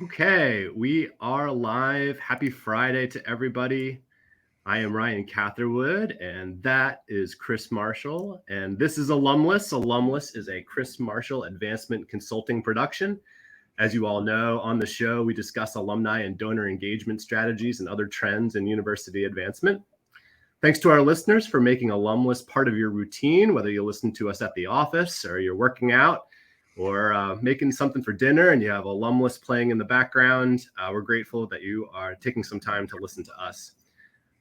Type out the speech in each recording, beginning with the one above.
Okay, we are live. Happy Friday to everybody. I am Ryan Catherwood, and that is Chris Marshall. And this is Alumless. Alumless is a Chris Marshall advancement consulting production. As you all know, on the show, we discuss alumni and donor engagement strategies and other trends in university advancement. Thanks to our listeners for making Alumless part of your routine, whether you listen to us at the office or you're working out or making something for dinner and you have Alumless playing in the background. We're grateful that you are taking some time to listen to us.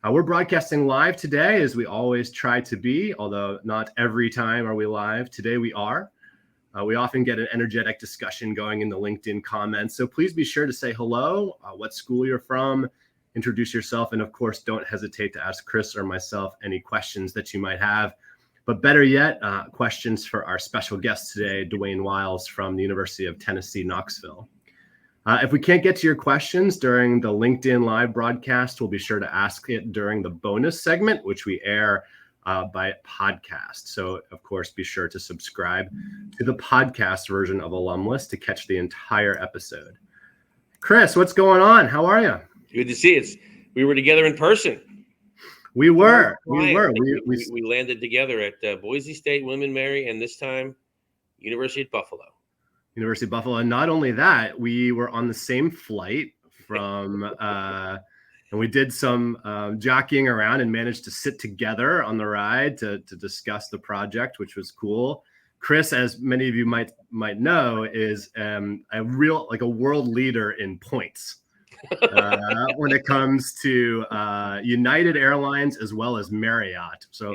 We're broadcasting live today, as we always try to be, although not every time are we live. Today we are. We often get an energetic discussion going in the LinkedIn comments, so please be sure to say hello, what school you're from, introduce yourself, and of course, don't hesitate to ask Chris or myself any questions that you might have. But better yet, questions for our special guest today, Duane Wiles from the University of Tennessee, Knoxville. If we can't get to your questions during the LinkedIn live broadcast, we'll be sure to ask it during the bonus segment, which we air by podcast. So, of course, be sure to subscribe to the podcast version of Alumless to catch the entire episode. Chris, what's going on? How are you? Good to see you. We were together in person. We were. We landed together at Boise State, William and Mary, and this time University of Buffalo. University of Buffalo. And not only that, we were on the same flight from, and we did some jockeying around and managed to sit together on the ride to discuss the project, which was cool. Chris, as many of you might know, is a world leader in points. When it comes to United Airlines as well as Marriott. So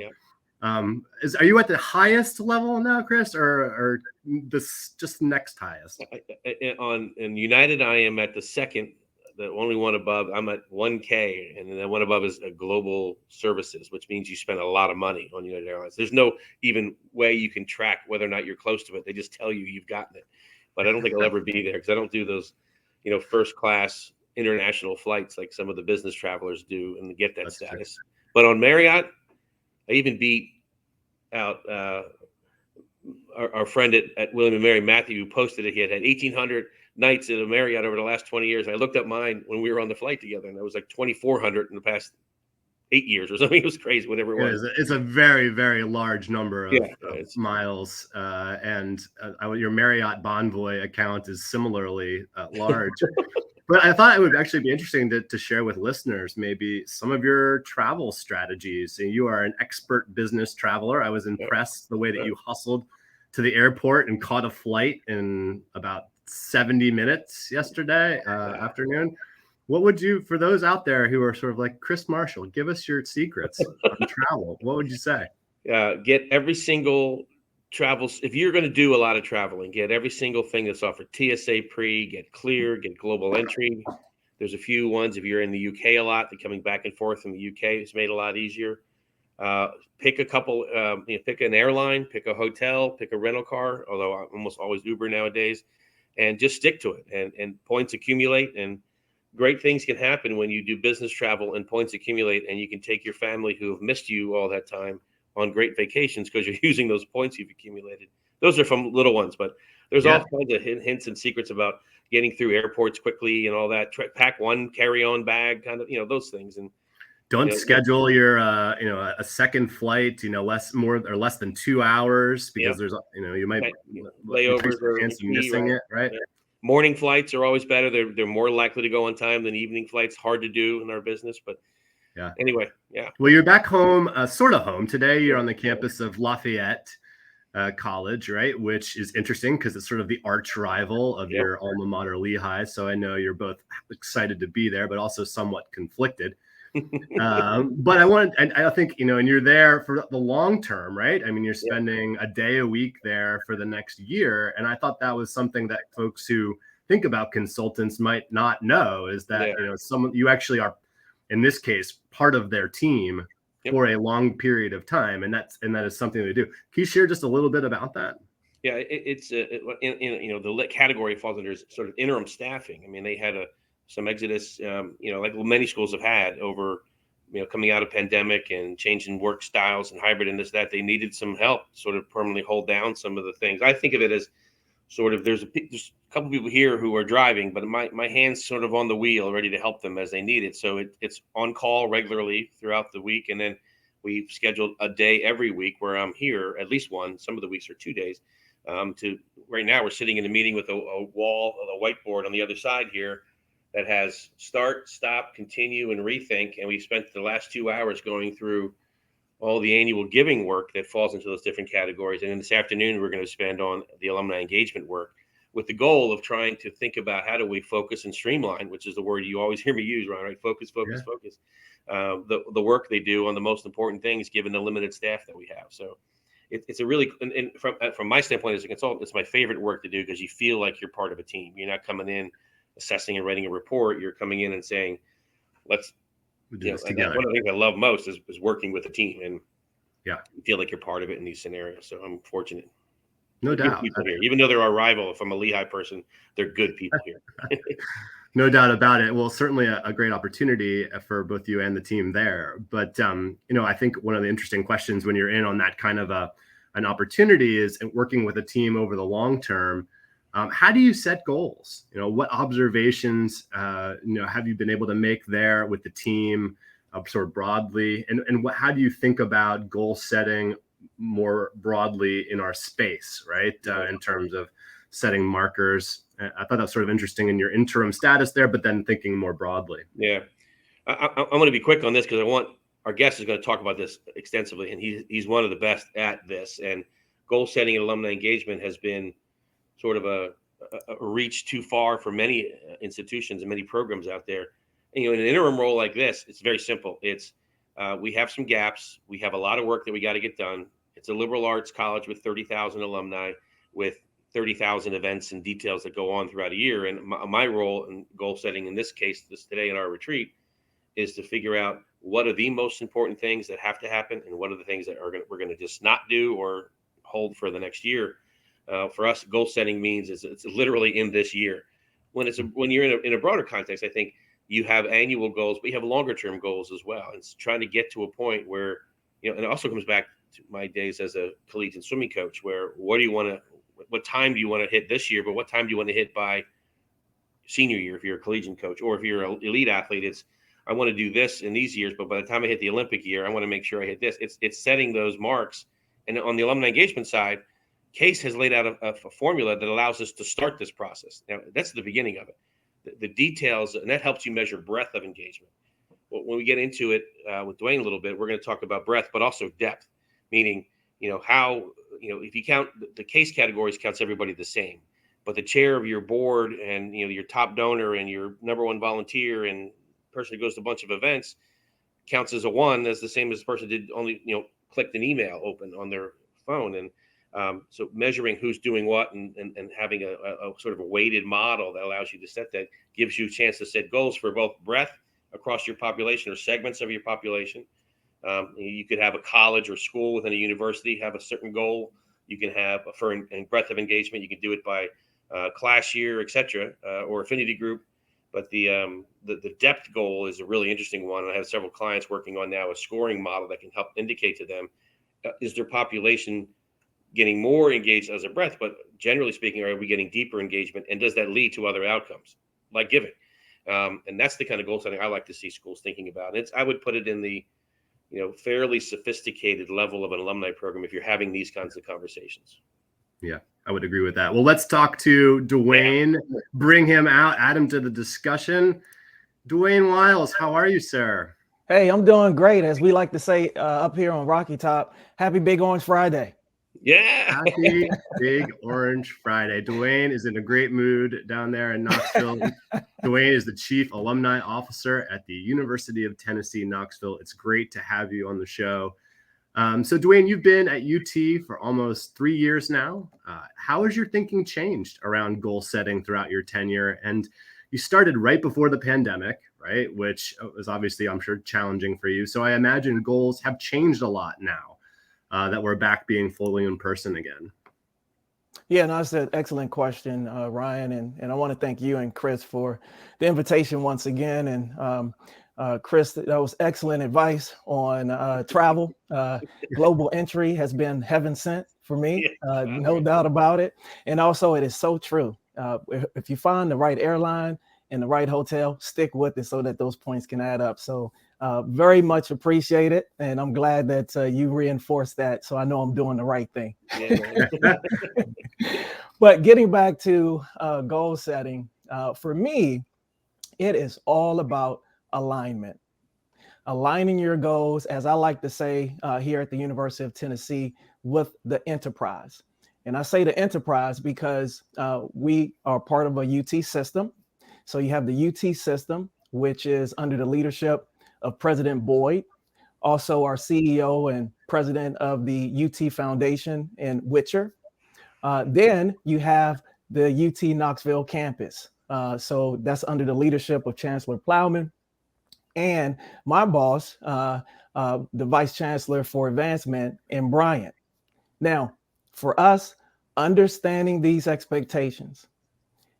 are you at the highest level now, Chris, or this just next highest? On United, I am at the second, the only one above. I'm at 1K, and then the one above is global services, which means you spend a lot of money on United Airlines. There's no even way you can track whether or not you're close to it. They just tell you you've gotten it. But I don't think I'll ever be there because I don't do those, first class international flights like some of the business travelers do and get that status. True. But on Marriott, I even beat out our friend at William and Mary, Matthew, who posted it. He had 1,800 nights at a Marriott over the last 20 years. I looked up mine when we were on the flight together, and it was like 2,400 in the past 8 years or something. It was crazy, whatever it was. It's a very, very large number of miles. And your Marriott Bonvoy account is similarly large. But I thought it would actually be interesting to share with listeners maybe some of your travel strategies. And you are an expert business traveler. I was impressed the way that you hustled to the airport and caught a flight in about 70 minutes yesterday afternoon. What would you, for those out there who are sort of like, Chris Marshall, give us your secrets on travel. What would you say? Get every single travels. If you're going to do a lot of traveling, get every single thing that's offered. TSA pre, get clear, get global entry. There's a few ones. If you're in the UK a lot, they're coming back and forth from the UK. It's made a lot easier. Pick a couple, pick an airline, pick a hotel, pick a rental car, although I almost always Uber nowadays, and just stick to it. And points accumulate, and great things can happen when you do business travel and points accumulate, and you can take your family who have missed you all that time on great vacations because you're using those points you've accumulated. Those are from little ones, but there's all kinds of hints and secrets about getting through airports quickly and all that. Pack one carry-on bag, kind of, those things. And don't schedule your, a second flight, less than 2 hours because there's, you might layovers or missing it, right? Yeah. Morning flights are always better. They're more likely to go on time than evening flights. Hard to do in our business, but anyway, Well, you're back home, sort of home today. You're on the campus of Lafayette College, right? Which is interesting because it's sort of the arch rival of your alma mater, Lehigh. So I know you're both excited to be there, but also somewhat conflicted. But I think, and you're there for the long term, right? I mean, you're spending a day a week there for the next year. And I thought that was something that folks who think about consultants might not know is that, you actually are, in this case, part of their team for a long period of time. And that is something they do. Can you share just a little bit about that? Yeah, it's the category falls under sort of interim staffing. I mean, they had some exodus, like many schools have had over, coming out of pandemic and changing work styles and hybrid and this, that. They needed some help sort of permanently hold down some of the things. I think of it as sort of there's couple people here who are driving, but my hand's sort of on the wheel, ready to help them as they need it. So it's on call regularly throughout the week, and then we've scheduled a day every week where I'm here, at least one. Some of the weeks are 2 days. Right now we're sitting in a meeting with a wall, a whiteboard on the other side here that has start, stop, continue, and rethink. And we spent the last 2 hours going through all the annual giving work that falls into those different categories. And then this afternoon, we're going to spend on the alumni engagement work, with the goal of trying to think about how do we focus and streamline, which is the word you always hear me use, Ron, right? Focus, focus, focus. The work they do on the most important things, given the limited staff that we have. So it's a really, and from my standpoint as a consultant, it's my favorite work to do, because you feel like you're part of a team. You're not coming in, assessing and writing a report. You're coming in and saying, let's do this together. One of the things I love most is working with a team, and you feel like you're part of it in these scenarios. So I'm fortunate. No doubt. People here. Even though they're our rival, if I'm a Lehigh person, they're good people here. No doubt about it. Well, certainly a great opportunity for both you and the team there. But, I think one of the interesting questions when you're in on that kind of an opportunity is working with a team over the long term. How do you set goals? What observations, have you been able to make there with the team sort of broadly? And how do you think about goal setting more broadly in our space, right? In terms of setting markers. I thought that was sort of interesting in your interim status there, but then thinking more broadly. Yeah. I'm going to be quick on this, because our guest is going to talk about this extensively, and he's one of the best at this. And goal setting and alumni engagement has been sort of a reach too far for many institutions and many programs out there. And, in an interim role like this, it's very simple. It's we have some gaps. We have a lot of work that we got to get done. It's a liberal arts college with 30,000 alumni, with 30,000 events and details that go on throughout a year. And my role in goal setting in this case, today in our retreat, is to figure out what are the most important things that have to happen, and what are the things that we're going to just not do or hold for the next year. For us, goal setting means it's literally in this year. When you're in a broader context, I think you have annual goals, but you have longer term goals as well. It's trying to get to a point where, and it also comes back to my days as a collegiate swimming coach, where what time do you want to hit this year, but what time do you want to hit by senior year if you're a collegiate coach, or if you're an elite athlete, it's I want to do this in these years, but by the time I hit the Olympic year, I want to make sure I hit this. It's setting those marks. And on the alumni engagement side, Case has laid out a formula that allows us to start this process. Now, that's the beginning of it. The details, and that helps you measure breadth of engagement. When we get into it with Duane a little bit, we're going to talk about breadth, but also depth, meaning, how, if you count the Case categories, counts everybody the same, but the chair of your board and, your top donor and your number one volunteer and person who goes to a bunch of events counts as a one. That's the same as the person who did only, clicked an email open on their phone. And so measuring who's doing what and having a sort of a weighted model that allows you to set that gives you a chance to set goals for both breadth across your population or segments of your population. You could have a college or school within a university have a certain goal. You can have for breadth of engagement. You can do it by class year, et cetera, or affinity group. But the depth goal is a really interesting one. I have several clients working on now a scoring model that can help indicate to them, is their population getting more engaged as a breadth, but generally speaking, are we getting deeper engagement? And does that lead to other outcomes like giving? And that's the kind of goal setting I like to see schools thinking about. And I would put it in the, fairly sophisticated level of an alumni program if you're having these kinds of conversations. Yeah, I would agree with that. Well, let's talk to Duane, bring him out, add him to the discussion. Duane Wiles, how are you, sir? Hey, I'm doing great. As we like to say up here on Rocky Top, happy Big Orange Friday. Yeah. Happy Big Orange Friday. Duane is in a great mood down there in Knoxville. Duane is the Chief Alumni Officer at the University of Tennessee, Knoxville. It's great to have you on the show. So Duane, you've been at UT for almost 3 years now. How has your thinking changed around goal setting throughout your tenure? And you started right before the pandemic, right? Which was obviously, I'm sure, challenging for you. So I imagine goals have changed a lot now that we're back being fully in person again. Yeah, no, that's an excellent question, Ryan. And I want to thank you and Chris for the invitation once again. And Chris, that was excellent advice on travel. Global entry has been heaven sent for me, no doubt about it. And also, it is so true. if you find the right airline and the right hotel, stick with it so that those points can add up. So very much appreciate it. And I'm glad that you reinforced that. So I know I'm doing the right thing. Yeah. But getting back to goal setting, for me, it is all about alignment. Aligning your goals, as I like to say here at the University of Tennessee, with the enterprise. And I say the enterprise because we are part of a UT system. So you have the UT system, which is under the leadership of President Boyd, also our CEO and president of the UT Foundation in Witcher. Then you have the UT Knoxville campus. So that's under the leadership of Chancellor Plowman and my boss, the Vice Chancellor for Advancement in Bryant. Now, for us, understanding these expectations,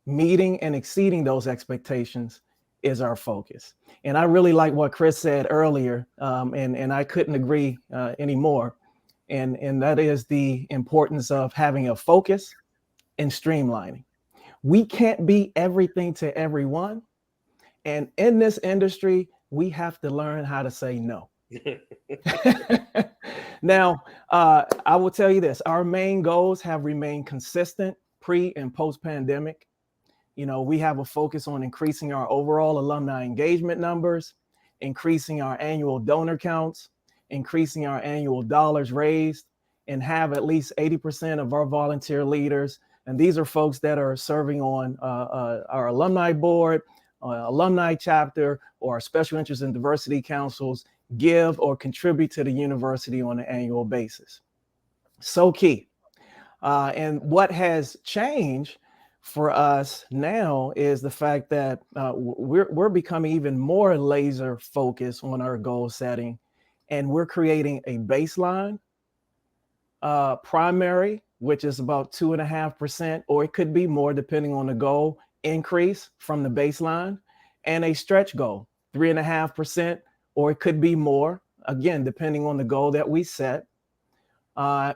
meeting and exceeding those expectations is our focus. And I really like what Chris said earlier, and I couldn't agree anymore. And that is the importance of having a focus and streamlining. We can't be everything to everyone. And in this industry, we have to learn how to say no. Now, I will tell you this, our main goals have remained consistent pre and post pandemic. You know, we have a focus on increasing our overall alumni engagement numbers, increasing our annual donor counts, increasing our annual dollars raised, and have at least 80% of our volunteer leaders. And these are folks that are serving on our alumni board, alumni chapter, or our special interest and diversity councils give or contribute to the university on an annual basis. So key. And what has changed for us now is the fact that we're becoming even more laser focused on our goal setting, and we're creating a baseline primary, which is about 2.5%, or it could be more depending on the goal increase from the baseline, and a stretch goal, 3.5%, or it could be more, again, depending on the goal that we set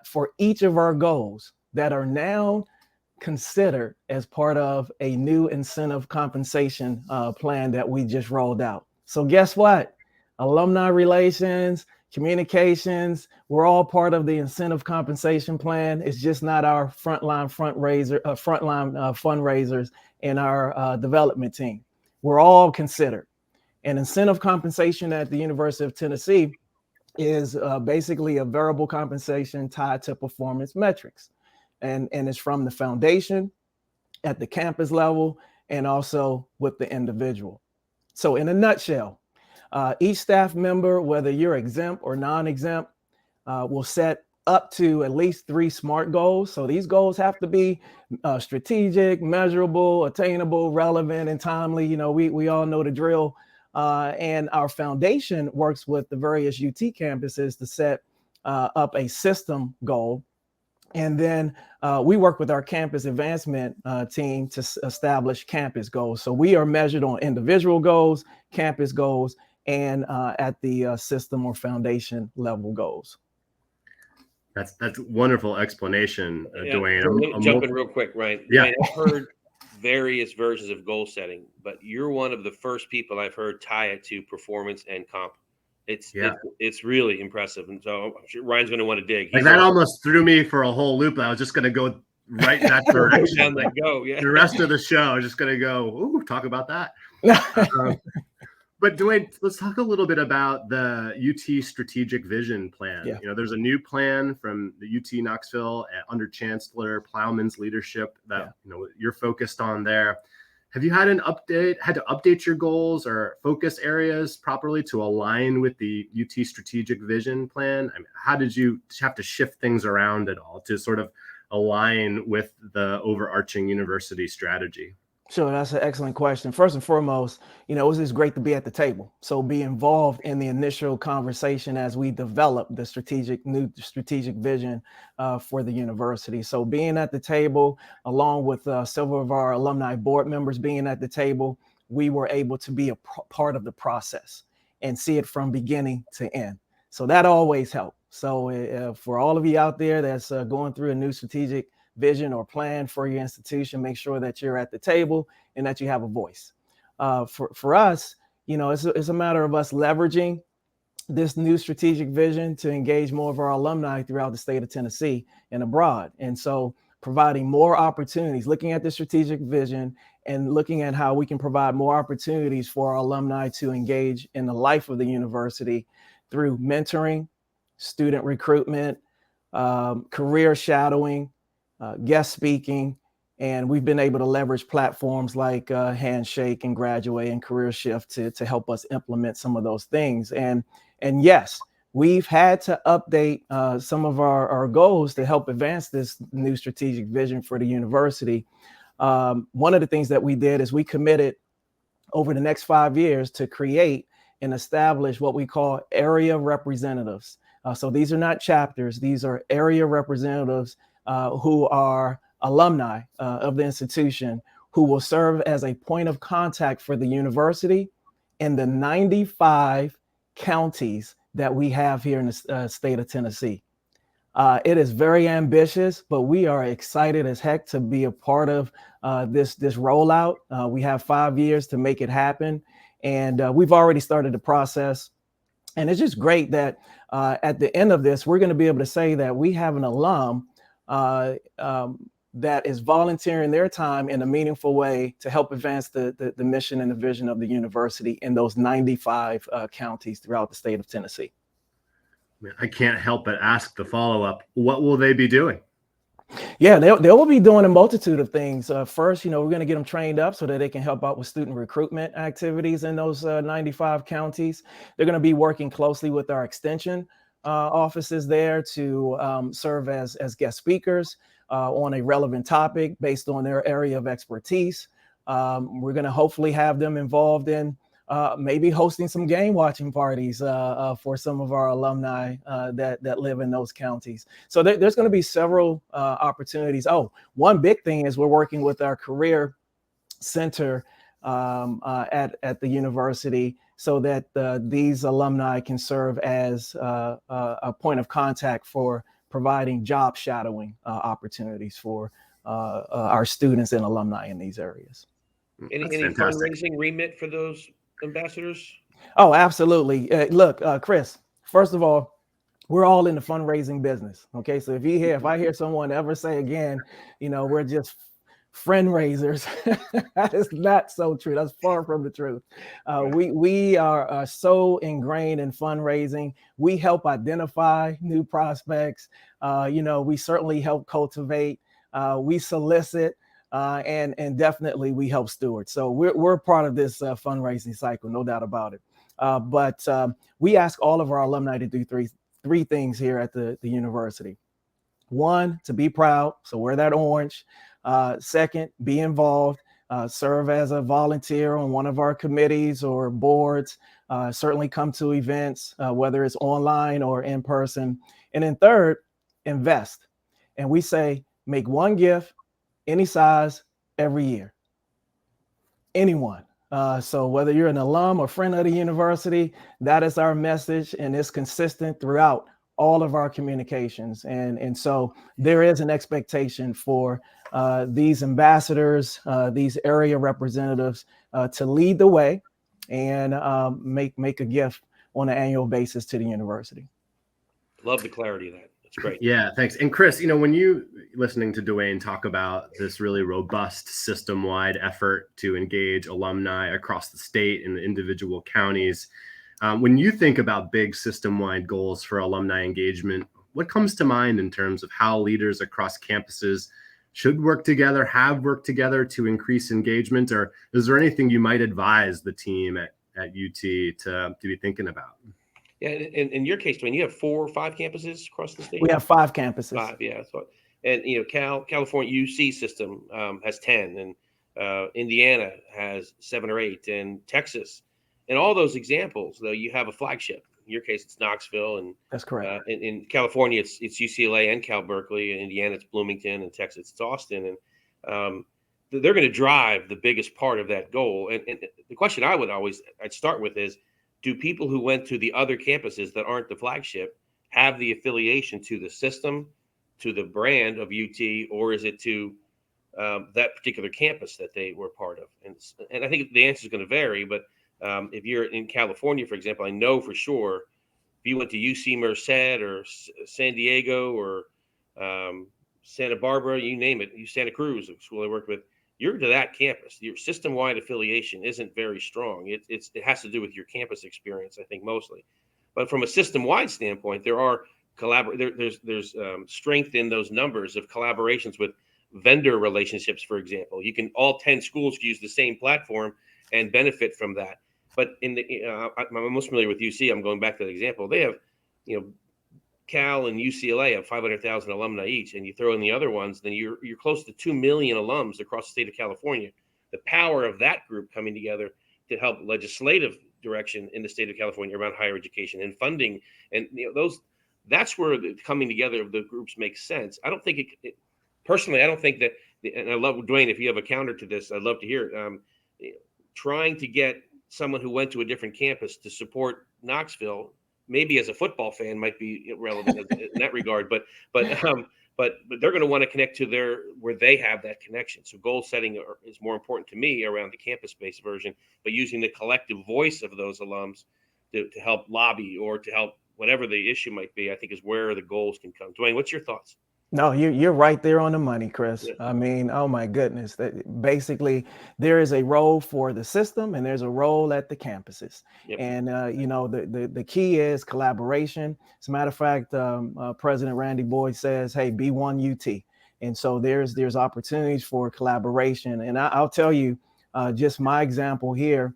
for each of our goals that are now considered as part of a new incentive compensation plan that we just rolled out. So guess what? Alumni relations, communications, we're all part of the incentive compensation plan. It's just not our frontline fundraisers and our development team. We're all considered. And incentive compensation at the University of Tennessee is basically a variable compensation tied to performance metrics. And it's from the foundation at the campus level and also with the individual. So in a nutshell, each staff member, whether you're exempt or non-exempt, will set up to at least 3 SMART goals. So these goals have to be strategic, measurable, attainable, relevant, and timely. You know, we all know the drill. And our foundation works with the various UT campuses to set up a system goal. And then we work with our campus advancement team to establish campus goals. So we are measured on individual goals, campus goals, and at the system or foundation level goals. That's wonderful explanation, Duane. I'm jumping real quick, Ryan. Yeah. Ryan, I've heard various versions of goal setting, but you're one of the first people I've heard tie it to performance and comp. It's really impressive, and so I'm sure Ryan's going to want to dig. That almost threw me for a whole loop. I was just going to go right that direction. The rest of the show, I was just going to go, ooh, talk about that. But Duane, let's talk a little bit about the UT strategic vision plan. Yeah. You know, there's a new plan from the UT Knoxville under Chancellor Plowman's leadership that you know you're focused on there. Have you had to update your goals or focus areas properly to align with the UT strategic vision plan? I mean, how did you have to shift things around at all to sort of align with the overarching university strategy? Sure, that's an excellent question. First and foremost, you know, it was just great to be at the table. So be involved in the initial conversation as we develop the new strategic vision for the university. So being at the table, along with several of our alumni board members being at the table, we were able to be a part of the process and see it from beginning to end. So that always helped. So for all of you out there that's going through a new strategic vision or plan for your institution, make sure that you're at the table and that you have a voice. For us, it's a matter of us leveraging this new strategic vision to engage more of our alumni throughout the state of Tennessee and abroad. And so providing more opportunities, looking at the strategic vision and looking at how we can provide more opportunities for our alumni to engage in the life of the university through mentoring, student recruitment, career shadowing, guest speaking. And we've been able to leverage platforms like Handshake and Graduate and Career Shift to help us implement some of those things. And yes, we've had to update some of our goals to help advance this new strategic vision for the university. One of the things that we did is we committed over the next 5 years to create and establish what we call area representatives. So these are not chapters, these are area representatives who are alumni of the institution who will serve as a point of contact for the university in the 95 counties that we have here in the state of Tennessee. It is very ambitious, but we are excited as heck to be a part of this rollout. We have 5 years to make it happen, and we've already started the process. And it's just great that at the end of this, we're going to be able to say that we have an alum that is volunteering their time in a meaningful way to help advance the mission and the vision of the university in those 95 counties throughout the state of Tennessee. I can't help but ask the follow-up. What will they be doing? Yeah, they will be doing a multitude of things. First, we're going to get them trained up so that they can help out with student recruitment activities in those 95 counties. They're going to be working closely with our extension offices there to serve as guest speakers on a relevant topic based on their area of expertise. We're going to hopefully have them involved in maybe hosting some game watching parties for some of our alumni that live in those counties. So there's going to be several opportunities. Oh, one big thing is we're working with our career center at the university so that these alumni can serve as a point of contact for providing job shadowing opportunities for our students and alumni in these areas. Any fundraising remit for those ambassadors? Oh, absolutely. Look, Chris, first of all, we're all in the fundraising business. Okay. So if I hear someone ever say again, we're just friend raisers, that is not so true. That's far from the truth. We are so ingrained in fundraising. We help identify new prospects. We certainly help cultivate. We solicit. And definitely we help steward. So we're part of this fundraising cycle, no doubt about it. But we ask all of our alumni to do three things here at the university. One, to be proud. So wear that orange. Second, be involved. Serve as a volunteer on one of our committees or boards. Certainly come to events, whether it's online or in person. And then third, invest. And we say, make one gift, any size, every year. Anyone. So whether you're an alum or friend of the university, that is our message, and it's consistent throughout all of our communications. And so there is an expectation for these ambassadors, these area representatives to lead the way and make a gift on an annual basis to the university. Love the clarity of that. That's great. Yeah, thanks. And Chris, when you listening to Duane talk about this really robust system-wide effort to engage alumni across the state and the individual counties, when you think about big system-wide goals for alumni engagement, what comes to mind in terms of how leaders across campuses should work together, have worked together to increase engagement? Or is there anything you might advise the team at UT to be thinking about? Yeah, in your case, Duane, you have 4 or 5 campuses across the state? We have 5 campuses. 5, yeah. And California UC system has 10, and Indiana has 7 or 8, and Texas. In all those examples, though, you have a flagship. In your case, it's Knoxville, and that's correct. In California, it's UCLA and Cal Berkeley. In Indiana, it's Bloomington, and Texas, it's Austin. And they're going to drive the biggest part of that goal. And the question I'd start with is, do people who went to the other campuses that aren't the flagship have the affiliation to the system to the brand of UT, or is it to that particular campus that they were part of? And I think the answer is going to vary. But if you're in California, for example, I know for sure if you went to UC Merced or San Diego or Santa Barbara, you name it, Santa Cruz, the school I worked with, you're to that campus. Your system-wide affiliation isn't very strong. It has to do with your campus experience, I think, mostly. But from a system-wide standpoint, there are there's strength in those numbers of collaborations with vendor relationships. For example, you can all 10 schools use the same platform and benefit from that. But I'm most familiar with UC. I'm going back to the example. They have, Cal and UCLA have 500,000 alumni each, and you throw in the other ones, then you're close to 2 million alums across the state of California. The power of that group coming together to help legislative direction in the state of California around higher education and funding, and that's where the coming together of the groups makes sense. I don't think personally, I don't think that, and I love, Duane, if you have a counter to this, I'd love to hear it. Trying to get someone who went to a different campus to support Knoxville, maybe as a football fan, might be relevant in that regard, but they're going to want to connect to where they have that connection. So goal setting is more important to me around the campus-based version, but using the collective voice of those alums to help lobby or to help whatever the issue might be, I think is where the goals can come. Duane, what's your thoughts? No, you're right there on the money, Chris. Yeah. I mean, oh my goodness. That basically there is a role for the system and there's a role at the campuses. Yep. And the key is collaboration. As a matter of fact, President Randy Boyd says, "Hey, be one UT." And so there's opportunities for collaboration. And I'll tell you, just my example here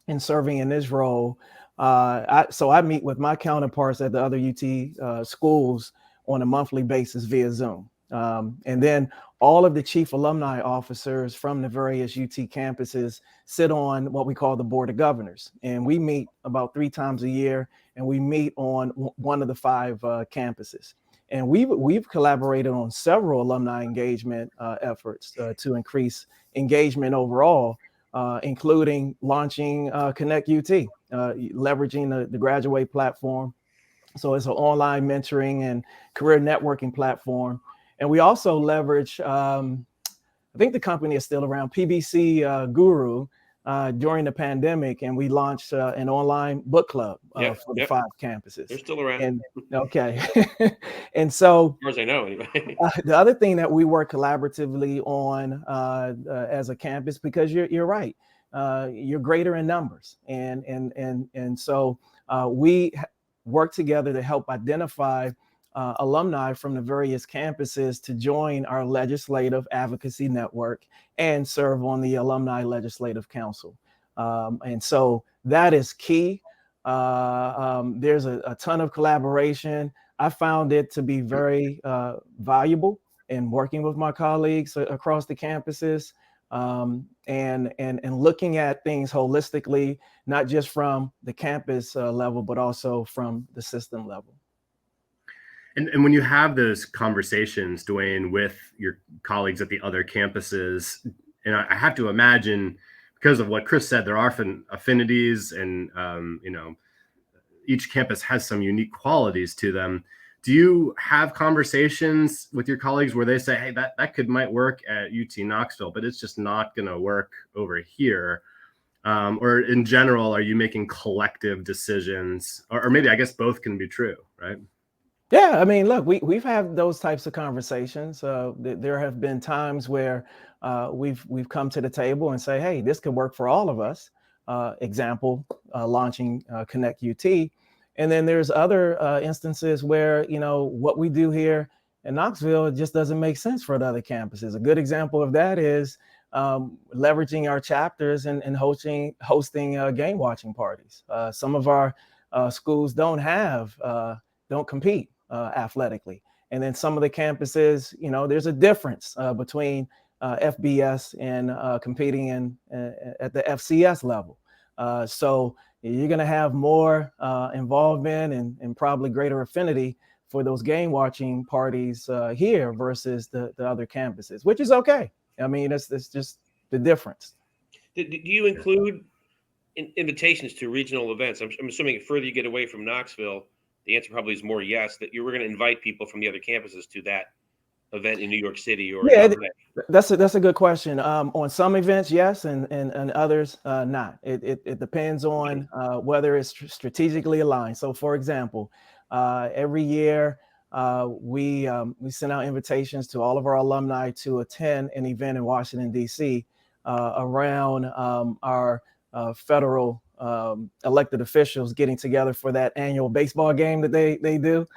in serving in this role. I meet with my counterparts at the other UT schools on a monthly basis via Zoom. And then all of the chief alumni officers from the various UT campuses sit on what we call the Board of Governors. And we meet about 3 times a year, and we meet on one of the 5 campuses. And we've collaborated on several alumni engagement efforts to increase engagement overall, including launching Connect UT, leveraging the Graduate platform. So it's an online mentoring and career networking platform. And we also leverage, I think the company is still around, PBC Guru, during the pandemic. And we launched an online book club for the 5 campuses. They're still around. And, okay. And so, as far as I know, anyway. The other thing that we work collaboratively on as a campus, because you're right, you're greater in numbers. And so we work together to help identify alumni from the various campuses to join our legislative advocacy network and serve on the Alumni Legislative Council. And so that is key. There's a ton of collaboration. I found it to be very valuable in working with my colleagues across the campuses, and looking at things holistically, not just from the campus level, but also from the system level. And when you have those conversations, Duane, with your colleagues at the other campuses, and I have to imagine, because of what Chris said, there are affinities, and each campus has some unique qualities to them. Do you have conversations with your colleagues where they say, "Hey, that might work at UT Knoxville, but it's just not going to work over here"? Or in general, are you making collective decisions? Or maybe, I guess both can be true, right? Yeah, I mean, look, we've had those types of conversations. There have been times where we've come to the table and say, "Hey, this could work for all of us." Example, launching Connect UT. And then there's other instances where, what we do here in Knoxville, it just doesn't make sense for the other campuses. A good example of that is leveraging our chapters and hosting game watching parties. Some of our schools don't compete athletically. And then some of the campuses, there's a difference between FBS and competing at the FCS level. So you're going to have more involvement and probably greater affinity for those game watching parties here versus the other campuses, which is okay. I mean, it's just the difference. Do you include invitations to regional events? I'm assuming the further you get away from Knoxville, the answer probably is more yes, that you were going to invite people from the other campuses to that event in New York City or Yeah, in LA. that's a good question. On some events, yes, and others, not. It depends on whether it's strategically aligned. So, for example, every year we send out invitations to all of our alumni to attend an event in Washington, D.C. Around our federal elected officials getting together for that annual baseball game that they do.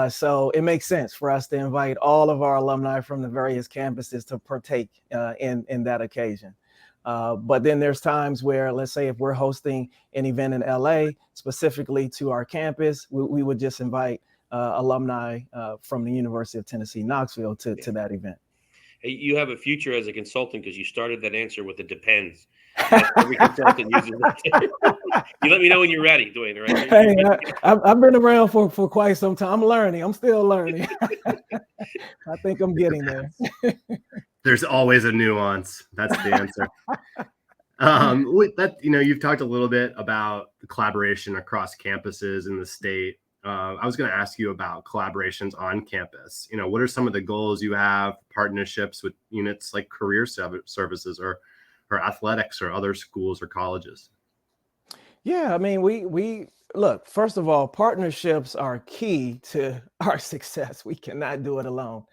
So it makes sense for us to invite all of our alumni from the various campuses to partake in that occasion. But then there's times where, let's say, if we're hosting an event in LA specifically to our campus, we would just invite alumni from the University of Tennessee, Knoxville to that event. Hey, you have a future as a consultant because you started that answer with "it depends." Every consultant uses it. You let me know when you're ready, Duane. Right? Hey, I've been around for quite some time. I'm learning. I'm still learning. I think I'm getting there. There's always a nuance. That's the answer. You've talked a little bit about the collaboration across campuses in the state. I was going to ask you about collaborations on campus. What are some of the goals you have, partnerships with units like career services or athletics or other schools or colleges? Yeah, I mean, we look, first of all, partnerships are key to our success. We cannot do it alone.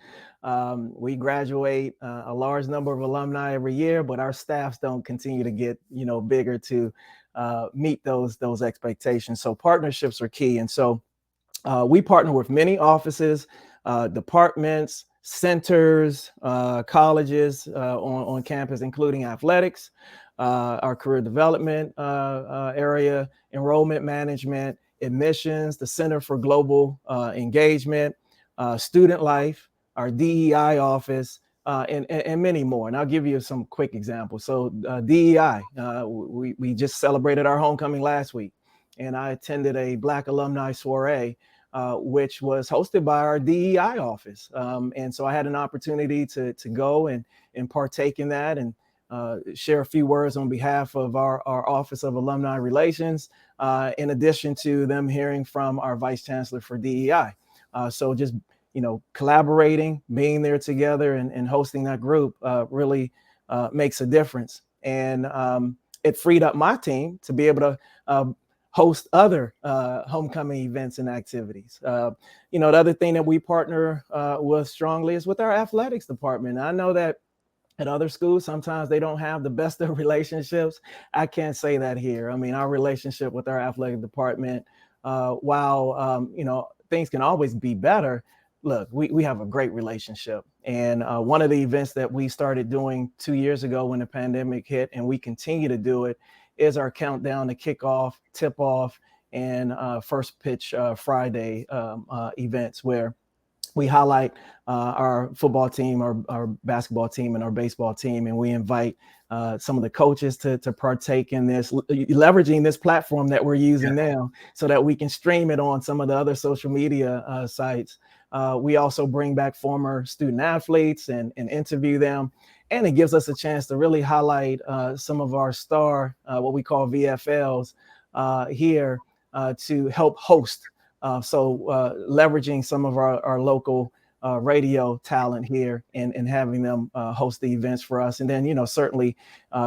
We graduate a large number of alumni every year, but our staffs don't continue to get, bigger to meet those expectations. So partnerships are key. And so we partner with many offices, departments, centers, colleges on campus, including athletics, our career development area, enrollment management, admissions, the Center for Global Engagement, student life, our DEI office, and many more. And I'll give you some quick examples. So DEI, we just celebrated our homecoming last week, and I attended a Black alumni soiree, which was hosted by our DEI office. And so I had an opportunity to go and partake in that and share a few words on behalf of our Office of Alumni Relations, in addition to them hearing from our Vice Chancellor for DEI. So just, collaborating, being there together and hosting that group really makes a difference. And it freed up my team to be able to host other homecoming events and activities. The other thing that we partner with strongly is with our athletics department. I know that at other schools, sometimes they don't have the best of relationships. I can't say that here. I mean, our relationship with our athletic department, while things can always be better, look, we have a great relationship. And one of the events that we started doing 2 years ago when the pandemic hit, and we continue to do it, is our countdown to kickoff, tip-off, and first pitch Friday events, where we highlight our football team, our basketball team, and our baseball team, and we invite some of the coaches to partake in this, leveraging this platform that we're using now so that we can stream it on some of the other social media sites. We also bring back former student athletes and interview them. And it gives us a chance to really highlight some of our star, what we call VFLs here to help host. So leveraging some of our local radio talent here and having them host the events for us. And then, certainly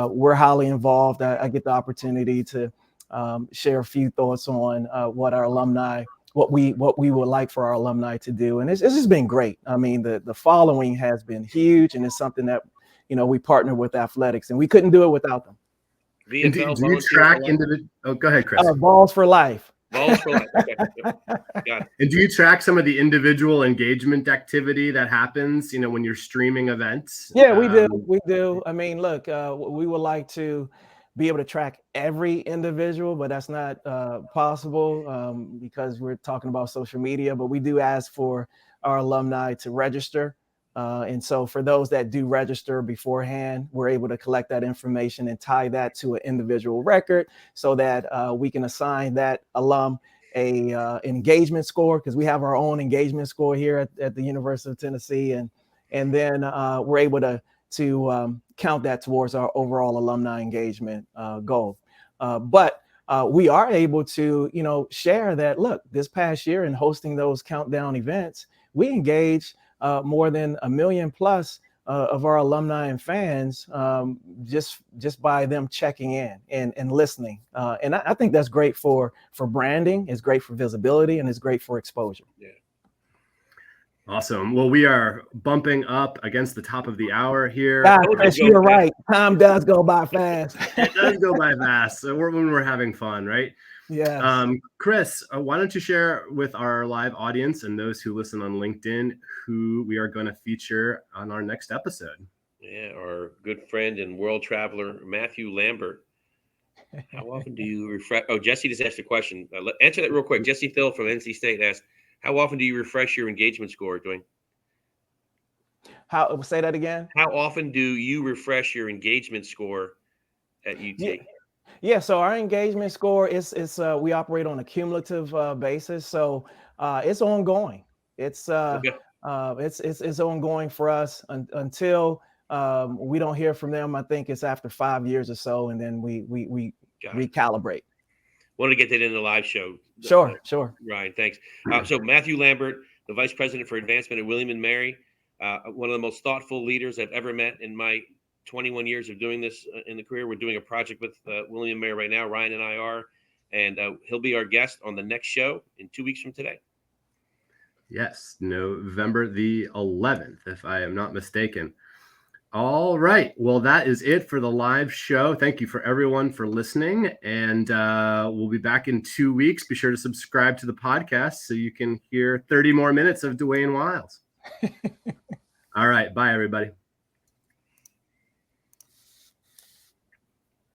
we're highly involved. I get the opportunity to share a few thoughts on what our alumni, what we would like for our alumni to do. And it's just been great. I mean, the following has been huge, and it's something that, we partner with athletics, and we couldn't do it without them. And do you track individual? Oh, go ahead, Chris. Balls for life. Balls for life. Okay. Got it. And do you track some of the individual engagement activity that happens, when you're streaming events? Yeah, we do. We do. I mean, look, we would like to be able to track every individual, but that's not possible because we're talking about social media. But we do ask for our alumni to register. And so for those that do register beforehand, we're able to collect that information and tie that to an individual record so that we can assign that alum a engagement score, because we have our own engagement score here at the University of Tennessee. And then we're able to count that towards our overall alumni engagement goal. But we are able to, share that, look, this past year in hosting those countdown events, we engaged more than 1 million plus of our alumni and fans just by them checking in and listening. And I think that's great for branding. It's great for visibility, and it's great for exposure. Yeah. Awesome. Well, we are bumping up against the top of the hour here. Chris, you're right. Time does go by fast. It does go by fast. So when we're having fun, right? Yeah. Chris, why don't you share with our live audience and those who listen on LinkedIn who we are going to feature on our next episode? Yeah, our good friend and world traveler, Matthew Lambert. How often do you refresh? Oh, Jesse just asked a question. Answer that real quick. Jesse Thill from NC State asked, how often do you refresh your engagement score, Duane? Say that again? How often do you refresh your engagement score at UT? Yeah, so our engagement score is we operate on a cumulative basis, so it's ongoing. It's ongoing for us until we don't hear from them. I think it's after 5 years or so, and then we recalibrate. Want to get that in the live show? Sure. Ryan, thanks. So Matthew Lambert, the Vice President for Advancement at William & Mary, one of the most thoughtful leaders I've ever met in my 21 years of doing this in the career. We're doing a project with William & Mary right now. Ryan and I are, and he'll be our guest on the next show in 2 weeks from today. Yes, November the 11th, if I am not mistaken. All right. Well, that is it for the live show. Thank you for everyone for listening. And we'll be back in 2 weeks. Be sure to subscribe to the podcast so you can hear 30 more minutes of Duane Wiles. All right. Bye, everybody.